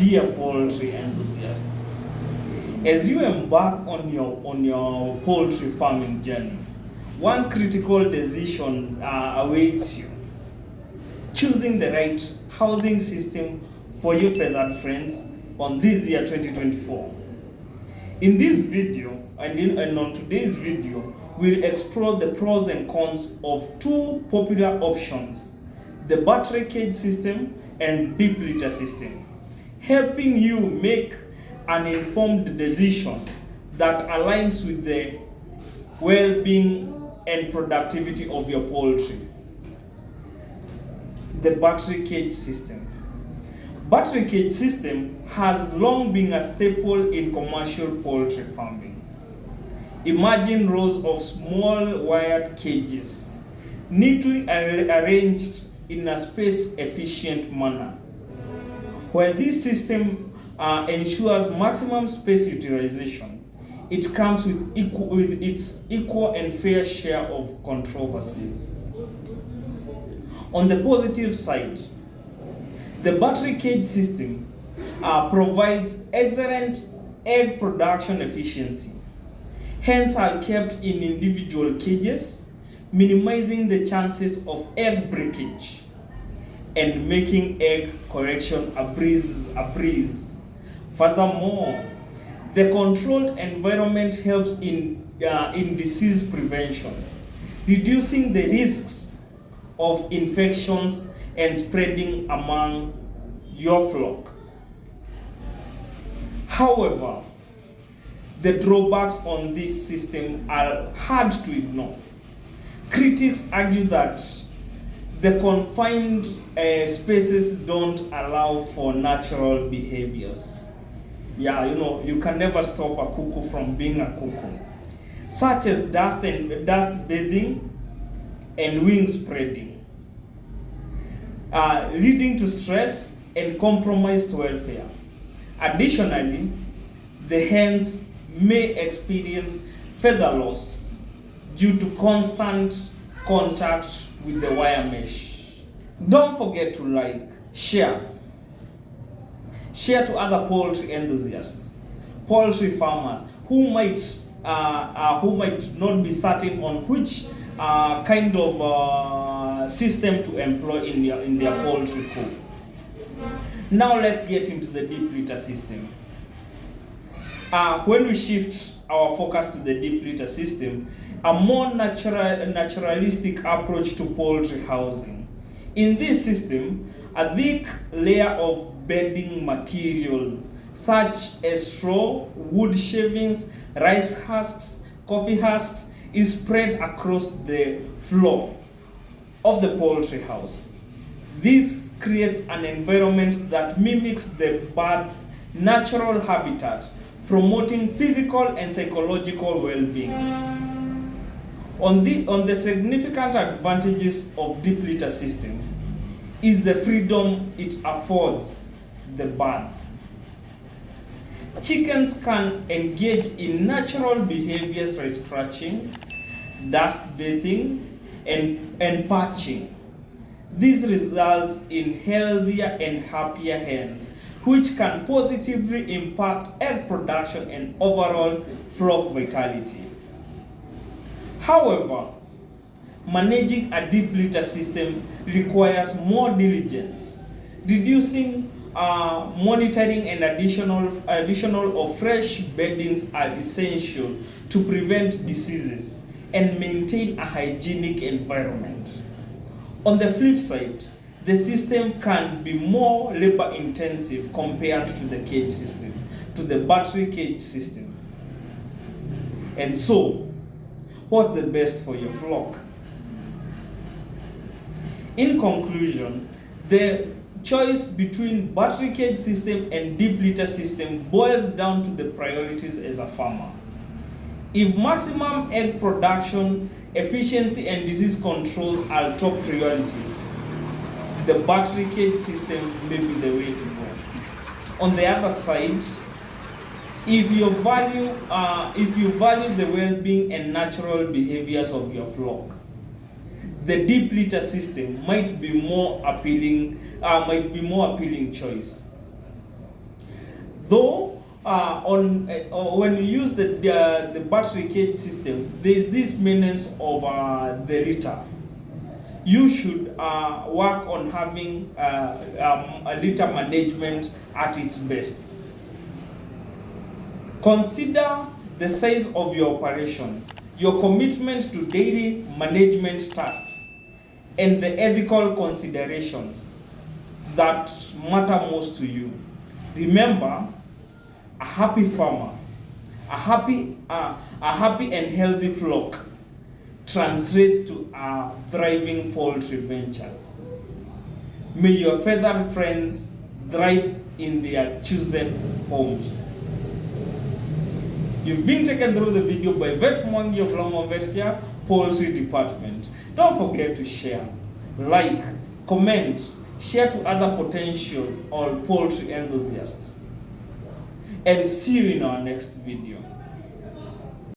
Dear poultry enthusiasts, as you embark on your poultry farming journey, one critical decision awaits you: choosing the right housing system for your feathered friends on this year 2024. In this video and on today's video, we'll explore the pros and cons of two popular options: the battery cage system and deep litter system, helping you make an informed decision that aligns with the well-being and productivity of your poultry. The battery cage system. Battery cage system has long been a staple in commercial poultry farming. Imagine rows of small wired cages, neatly arranged in a space-efficient manner. While this system ensures maximum space utilization, it comes with its equal and fair share of controversies. On the positive side, the battery cage system provides excellent egg production efficiency. Hens are kept in individual cages, minimizing the chances of egg breakage and making egg correction a breeze. Furthermore, the controlled environment helps in disease prevention, reducing the risks of infections and spreading among your flock. However, the drawbacks on this system are hard to ignore. Critics argue that the confined spaces don't allow for natural behaviors. You can never stop a cuckoo from being a cuckoo, such as dust bathing and wing spreading, leading to stress and compromised welfare. Additionally, the hens may experience feather loss due to constant contact with the wire mesh. Don't forget to like, share to other poultry enthusiasts, poultry farmers who might not be certain on which kind of system to employ in their poultry coop. Now let's get into the deep litter system. When we shift our focus to the deep litter system, a more naturalistic approach to poultry housing. In this system, a thick layer of bedding material such as straw, wood shavings, rice husks, coffee husks is spread across the floor of the poultry house. This creates an environment that mimics the bird's natural habitat, promoting physical and psychological well-being. On the significant advantages of deep litter system is the freedom it affords the birds. Chickens can engage in natural behaviors like scratching, dust bathing, and patching. This results in healthier and happier hens, which can positively impact egg production and overall flock vitality. However, managing a deep litter system requires more diligence. Reducing monitoring and additional of fresh beddings are essential to prevent diseases and maintain a hygienic environment. On the flip side, the system can be more labor intensive compared to the cage system, to the battery cage system. And so, what's the best for your flock? In conclusion, the choice between battery cage system and deep litter system boils down to the priorities as a farmer. If maximum egg production, efficiency, and disease control are top priorities, the battery cage system may be the way to go. On the other side, if you value the well-being and natural behaviors of your flock, the deep litter system might be more appealing choice. Though when you use the battery cage system, there is this maintenance of the litter. You should work on having a litter management at its best. Consider the size of your operation, your commitment to daily management tasks, and the ethical considerations that matter most to you. Remember, a happy farmer, a happy and healthy flock translates to a thriving poultry venture. May your feathered friends thrive in their chosen homes. You've been taken through the video by Vet Mwangi of Lamwa Vetcare, Poultry Department. Don't forget to share, like, comment, share to other potential or poultry enthusiasts. And see you in our next video.